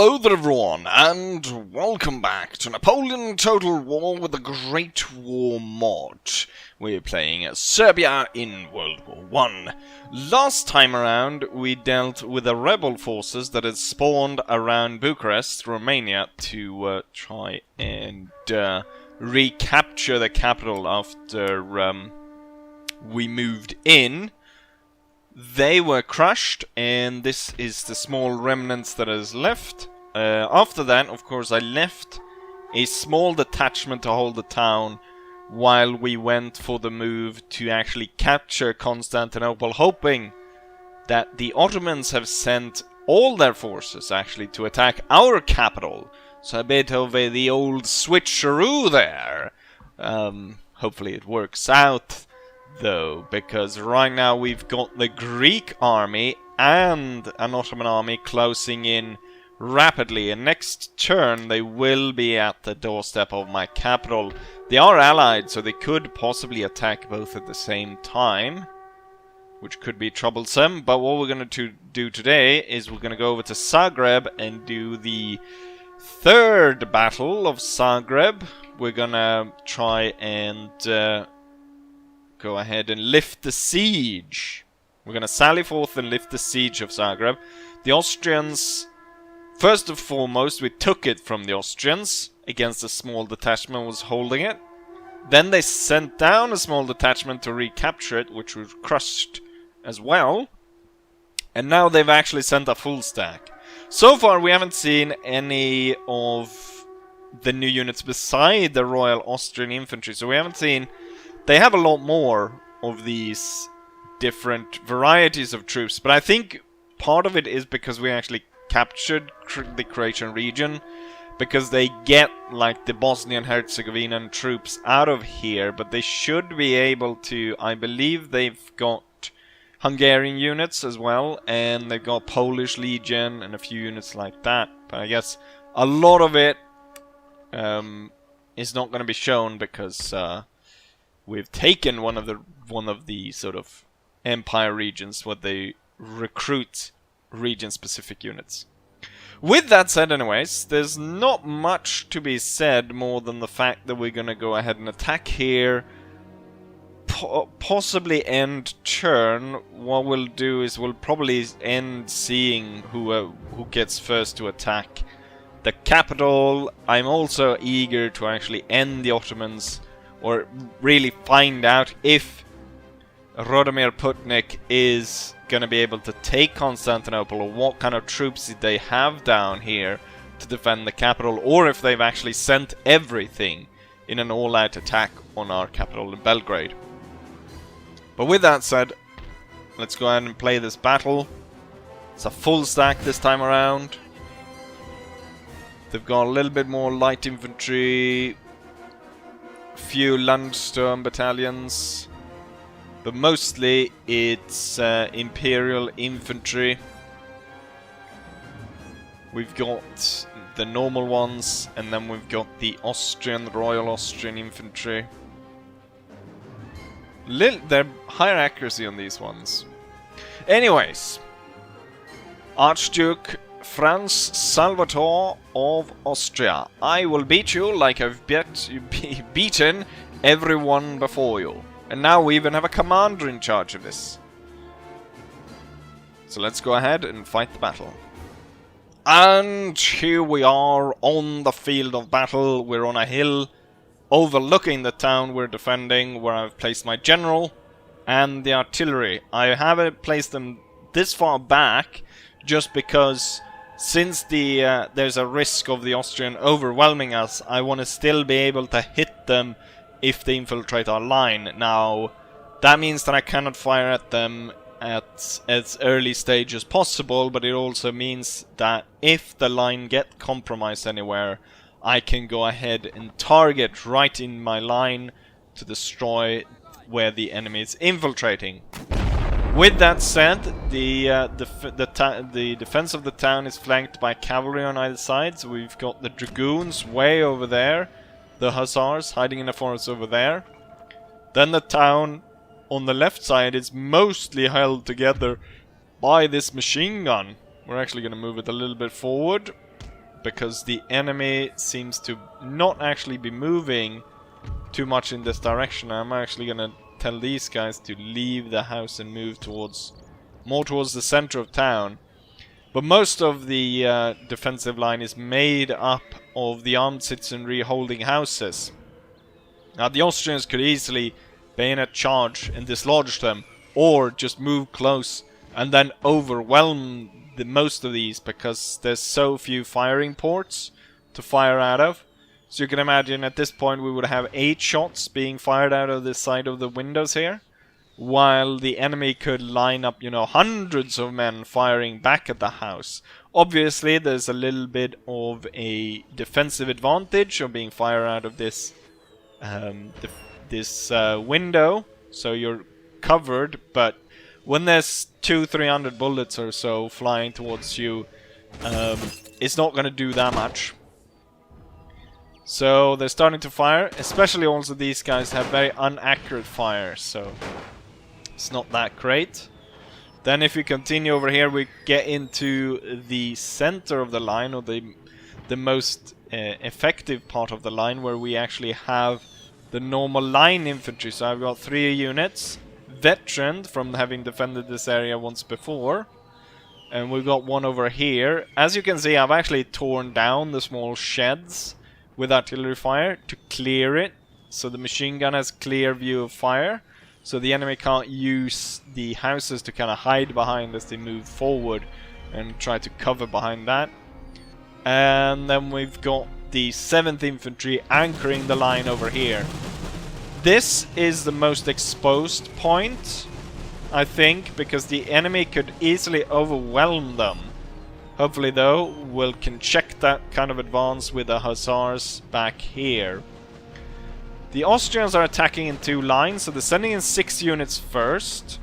Hello there everyone, and welcome back to Napoleon Total War with the Great War mod. We're playing Serbia in World War I. Last time around we dealt with the rebel forces that had spawned around Bucharest, Romania, to try and recapture the capital after we moved in. They were crushed, and this is the small remnants that is left. After that, of course, I left a small detachment to hold the town while we went for the move to actually capture Constantinople, hoping that the Ottomans have sent all their forces actually to attack our capital. So a bit of the old switcheroo there. Hopefully it works out, though, because right now we've got the Greek army and an Ottoman army closing in rapidly, and next turn they will be at the doorstep of my capital. They are allied, so they could possibly attack both at the same time, which could be troublesome. But what we're going to do today is we're going to go over to Zagreb and do the third battle of Zagreb. We're going to try and go ahead and lift the siege. We're going to sally forth and lift the siege of Zagreb. The Austrians, first and foremost, we took it from the Austrians against a small detachment was holding it. Then they sent down a small detachment to recapture it, which was crushed as well. And now they've actually sent a full stack. So far we haven't seen any of the new units beside the Royal Austrian Infantry. So we haven't seen... They have a lot more of these different varieties of troops, but I think part of it is because we actually captured the Croatian region, because they get like the Bosnian Herzegovinian troops out of here, but they should be able to, I believe they've got Hungarian units as well, and they've got Polish Legion and a few units like that, but I guess a lot of it is not going to be shown because we've taken one of the sort of empire regions where they recruit region-specific units. With that said, anyways, there's not much to be said more than the fact that we're going to go ahead and attack here, possibly end turn. What we'll do is we'll probably end seeing who gets first to attack the capital. I'm also eager to actually end the Ottomans, or really find out if Radomir Putnik is going to be able to take Constantinople, or what kind of troops they have down here to defend the capital, or if they've actually sent everything in an all-out attack on our capital in Belgrade. But with that said, let's go ahead and play this battle. It's a full stack this time around. They've got a little bit more light infantry, few Landsturm battalions, but mostly it's Imperial infantry. We've got the normal ones, and then we've got the Royal Austrian infantry. They're higher accuracy on these ones. Anyways, Archduke Franz Salvator of Austria, I will beat you like I've beaten everyone before you. And now we even have a commander in charge of this. So let's go ahead and fight the battle. And here we are on the field of battle. We're on a hill overlooking the town we're defending, where I've placed my general and the artillery. I haven't placed them this far back just because since there's a risk of the Austrian overwhelming us, I want to still be able to hit them if they infiltrate our line. Now, that means that I cannot fire at them at as early stage as possible, but it also means that if the line gets compromised anywhere, I can go ahead and target right in my line to destroy where the enemy is infiltrating. With that said, the defense of the town is flanked by cavalry on either side. So we've got the dragoons way over there, the hussars hiding in the forest over there. Then the town on the left side is mostly held together by this machine gun. We're actually going to move it a little bit forward. because the enemy seems to not actually be moving too much in this direction. I'm actually gonna tell these guys to leave the house and move towards more towards the center of town. But most of the defensive line is made up of the armed citizenry holding houses. Now the Austrians could easily bayonet charge and dislodge them, or just move close and then overwhelm the most of these, because there's so few firing ports to fire out of. So you can imagine at this point we would have 8 shots being fired out of the side of the windows here, while the enemy could line up, you know, hundreds of men firing back at the house. Obviously there's a little bit of a defensive advantage of being fired out of this window, so you're covered, but when there's 200-300 bullets or so flying towards you, it's not going to do that much. So they're starting to fire, especially also these guys have very inaccurate fire, so it's not that great. Then if we continue over here, we get into the center of the line, or the most effective part of the line, where we actually have the normal line infantry. So I've got 3 units, veteran from having defended this area once before, and we've got one over here. As you can see, I've actually torn down the small sheds with artillery fire to clear it, so the machine gun has clear view of fire, so the enemy can't use the houses to kind of hide behind as they move forward and try to cover behind that. And then we've got the 7th Infantry anchoring the line over here. This is the most exposed point, I think, because the enemy could easily overwhelm them. Hopefully though, we can check that kind of advance with the hussars back here. The Austrians are attacking in 2 lines, so they're sending in 6 units first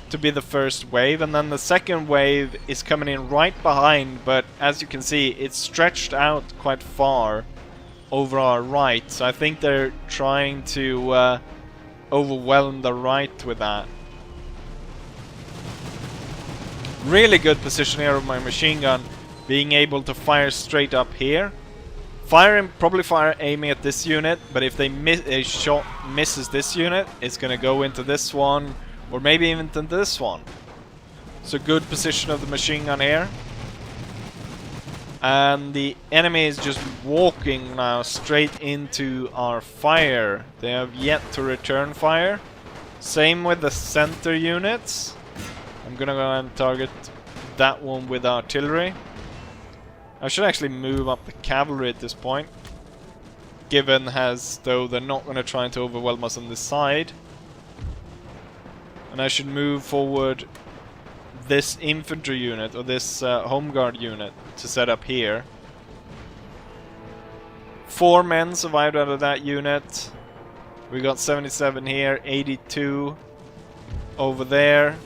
to be the first wave, and then the second wave is coming in right behind, but as you can see, it's stretched out quite far over our right, so I think they're trying to overwhelm the right with that. Really good position here of my machine gun, being able to fire straight up here. Probably aiming at this unit, but if a shot misses this unit, it's gonna go into this one, or maybe even into this one. So good position of the machine gun here. And the enemy is just walking now straight into our fire. They have yet to return fire. Same with the center units. I'm gonna go and target that one with artillery. I should actually move up the cavalry at this point, given as though they're not gonna try to overwhelm us on this side. And I should move forward this infantry unit, or this home guard unit, to set up here. 4 men survived out of that unit. We got 77 here, 82 over there.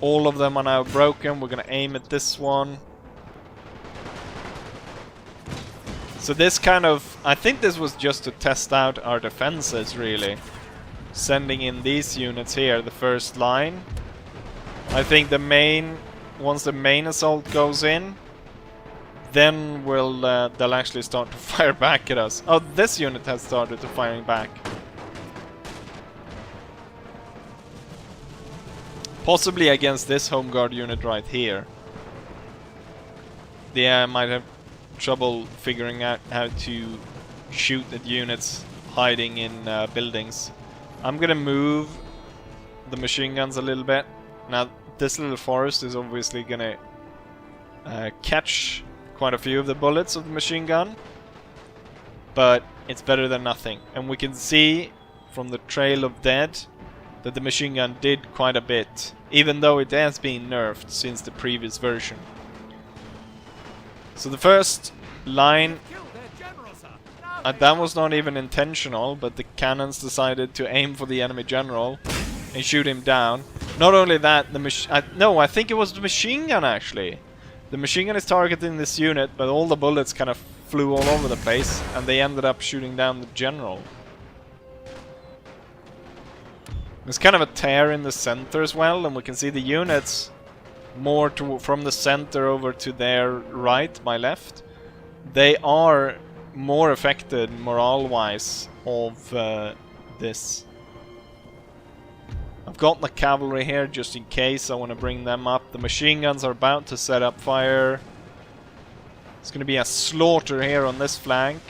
All of them are now broken. We're gonna aim at this one. So this kind of, I think this was just to test out our defenses, really. Sending in these units here, the first line. I think once the main assault goes in, then they'll actually start to fire back at us. Oh, this unit has started to firing back. Possibly against this home guard unit right here. They might have trouble figuring out how to shoot at units hiding in buildings. I'm gonna move the machine guns a little bit. Now, this little forest is obviously gonna catch quite a few of the bullets of the machine gun, but it's better than nothing. And we can see from the trail of dead that the machine gun did quite a bit, even though it has been nerfed since the previous version. So the first line, that was not even intentional, but the cannons decided to aim for the enemy general and shoot him down. Not only that, no, I think it was the machine gun actually. The machine gun is targeting this unit, but all the bullets kind of flew all over the place, and they ended up shooting down the general. There's kind of a tear in the center as well, and we can see the units more from the center over to their right, my left, they are more affected morale-wise of this. I've got the cavalry here just in case I want to bring them up. The machine guns are about to set up fire. It's going to be a slaughter here on this flank.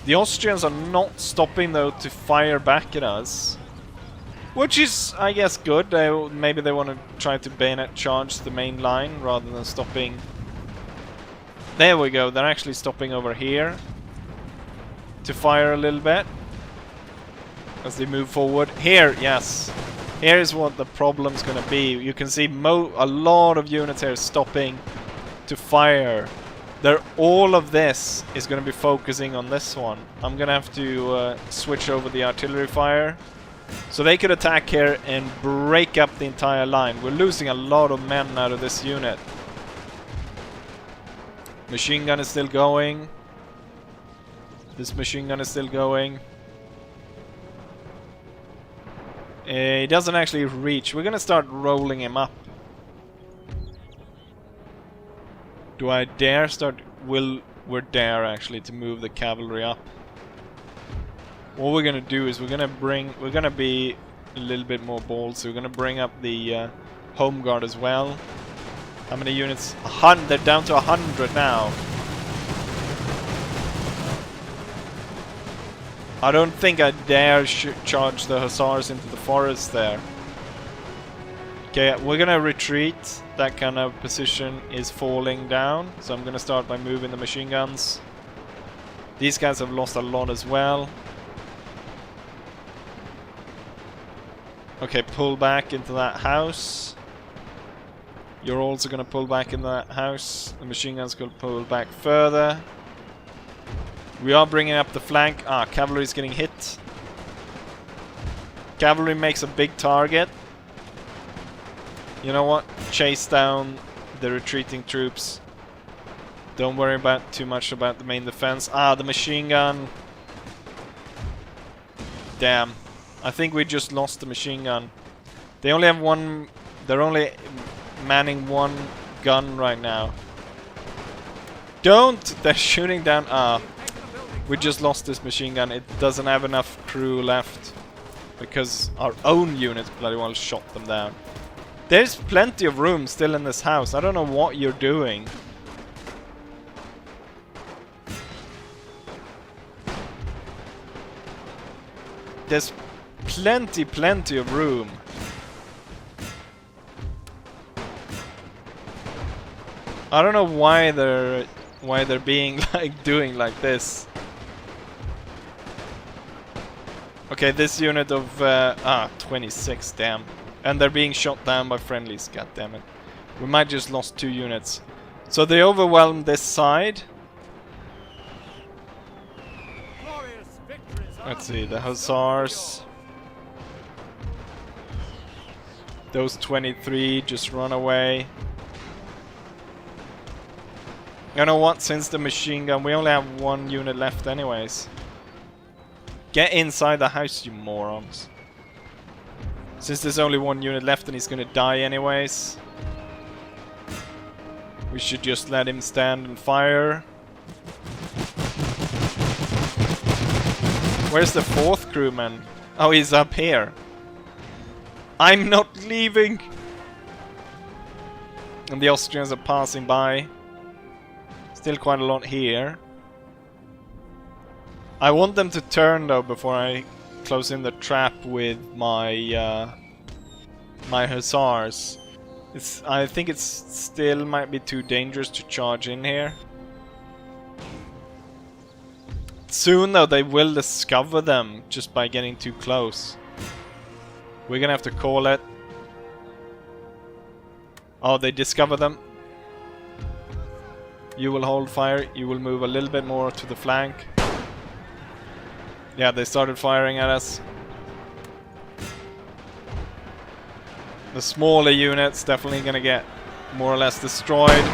The Austrians are not stopping though to fire back at us. Which is, I guess, good. Maybe they want to try to bayonet charge the main line rather than stopping. There we go, they're actually stopping over here to fire a little bit as they move forward. Here, yes. Here is what the problem's going to be. You can see a lot of units here stopping to fire. All of this is going to be focusing on this one. I'm going to have to switch over the artillery fire. So they could attack here and break up the entire line. We're losing a lot of men out of this unit. Machine gun is still going. This machine gun is still going. He doesn't actually reach. We're gonna start rolling him up. Do I dare start? We're dare actually to move the cavalry up. What we're gonna do is we're gonna be a little bit more bold. So we're gonna bring up the home guard as well. How many units? 100. They're down to 100 now. I don't think I dare charge the hussars into the forest there. Okay, we're gonna retreat. That kind of position is falling down. So I'm gonna start by moving the machine guns. These guys have lost a lot as well. Okay, pull back into that house. You're also going to pull back in that house. The machine gun's going to pull back further. We are bringing up the flank. Cavalry is getting hit. Cavalry makes a big target. You know what? Chase down the retreating troops. Don't worry too much about the main defense. The machine gun. Damn. I think we just lost the machine gun. They only have one. They're only manning one gun right now. Don't! They're shooting down. We just lost this machine gun. It doesn't have enough crew left because our own units bloody well shot them down. There's plenty of room still in this house. I don't know what you're doing. There's plenty of room. I don't know why they're being doing like this. Okay, this unit of 26, damn. And they're being shot down by friendlies, god damn it. We might just lost 2 units. So they overwhelmed this side. Let's see, the hussars. Those 23 just run away. You know what, since the machine gun, we only have 1 unit left anyways. Get inside the house, you morons. Since there's only 1 unit left and he's gonna die anyways, we should just let him stand and fire. Where's the 4th crewman? Oh, he's up here. I'm not leaving! And the Austrians are passing by. Still quite a lot here. I want them to turn though before I close in the trap with my my hussars. I think it's still might be too dangerous to charge in here. Soon though they will discover them just by getting too close. We're gonna have to call it. Oh, they discover them. You will hold fire. You will move a little bit more to the flank. Yeah, they started firing at us. The smaller units definitely gonna get more or less destroyed.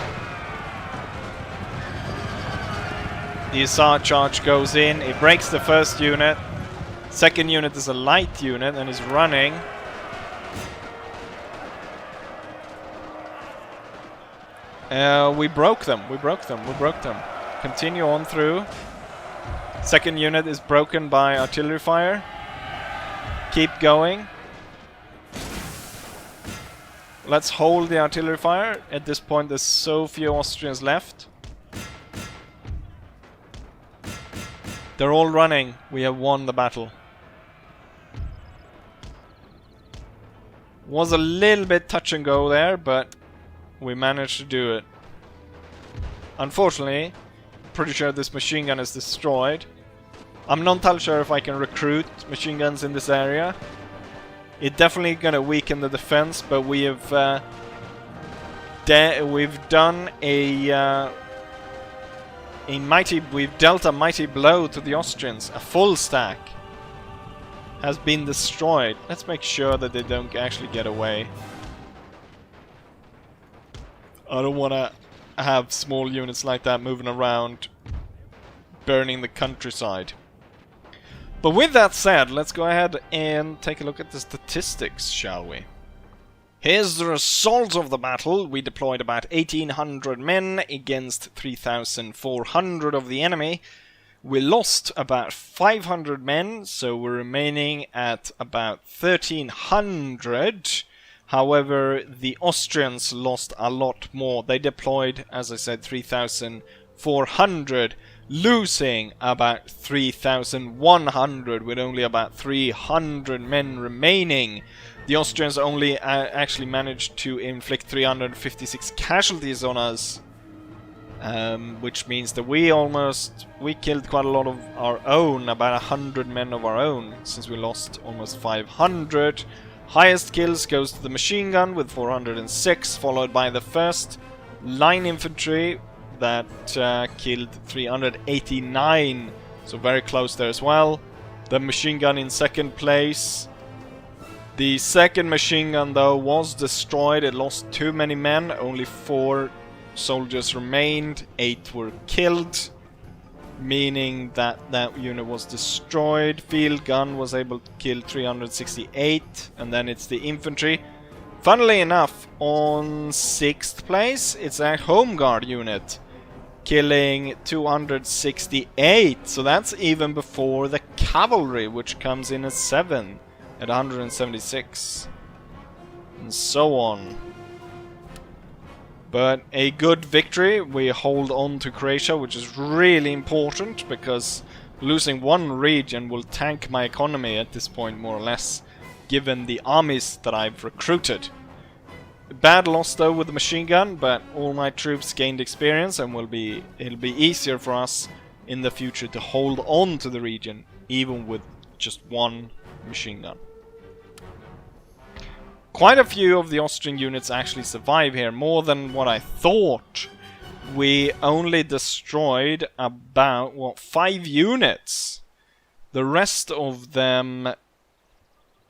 The hussar charge goes in. It breaks the first unit. Second unit is a light unit and is running. We broke them. Continue on through. Second unit is broken by artillery fire. Keep going. Let's hold the artillery fire. At this point there's so few Austrians left. They're all running. We have won the battle. Was a little bit touch and go there, but we managed to do it. Unfortunately, pretty sure this machine gun is destroyed. I'm not entirely sure if I can recruit machine guns in this area. It's definitely gonna weaken the defense, but we have we've done we've dealt a mighty blow to the Austrians. A full stack has been destroyed. Let's make sure that they don't actually get away. I don't want to have small units like that moving around, burning the countryside. But with that said, let's go ahead and take a look at the statistics, shall we? Here's the result of the battle. We deployed about 1,800 men against 3,400 of the enemy. We lost about 500 men, so we're remaining at about 1,300. However, the Austrians lost a lot more. They deployed, as I said, 3,400, losing about 3,100 with only about 300 men remaining. The Austrians only actually managed to inflict 356 casualties on us, which means that we killed quite a lot of our own, about 100 men of our own, since we lost almost 500. Highest kills goes to the machine gun with 406, followed by the first line infantry that killed 389, so very close there as well. The machine gun in second place. The second machine gun though was destroyed. It lost too many men, only 4 soldiers remained, 8 were killed, meaning that that unit was destroyed. Field gun was able to kill 368, and then it's the infantry. Funnily enough, on 6th place, it's a home guard unit, killing 268, so that's even before the cavalry, which comes in at 7 at 176, and so on. But a good victory. We hold on to Croatia, which is really important, because losing one region will tank my economy at this point, more or less, given the armies that I've recruited. Bad loss though with the machine gun, but all my troops gained experience, and it'll be easier for us in the future to hold on to the region, even with just one machine gun. Quite a few of the Austrian units actually survive here, more than what I thought. We only destroyed about, 5 units. The rest of them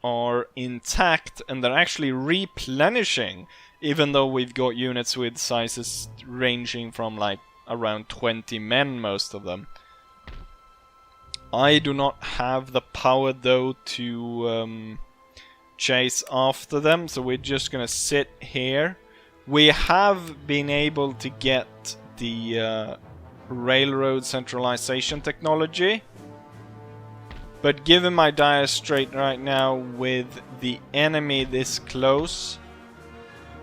are intact, and they're actually replenishing, even though we've got units with sizes ranging from like around 20 men, most of them. I do not have the power though to chase after them, so we're just gonna sit here. We have been able to get the railroad centralization technology, but given my dire strait right now with the enemy this close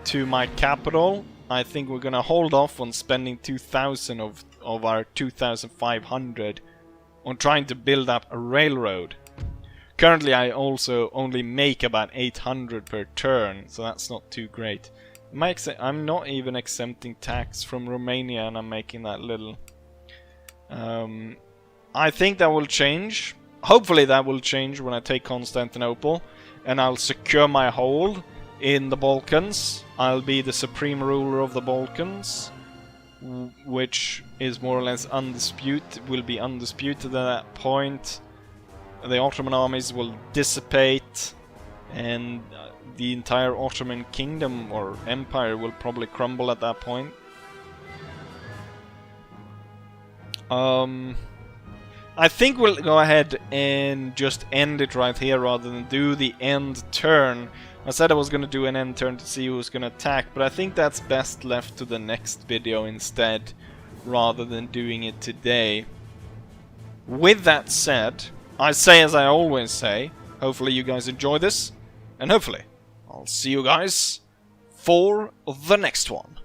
to my capital, I think we're gonna hold off on spending 2,000 of our 2,500 on trying to build up a railroad. Currently I also only make about 800 per turn, so that's not too great. I'm not even exempting tax from Romania, and I'm making that little. I think that will change. Hopefully that will change when I take Constantinople, and I'll secure my hold in the Balkans. I'll be the supreme ruler of the Balkans, which is more or less undisputed, will be undisputed at that point. The Ottoman armies will dissipate, and the entire Ottoman kingdom or empire will probably crumble at that point. I think we'll go ahead and just end it right here rather than do the end turn. I said I was going to do an end turn to see who's going to attack, but I think that's best left to the next video instead, rather than doing it today. With that said, I say as I always say, hopefully you guys enjoy this, and hopefully I'll see you guys for the next one.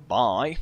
Bye.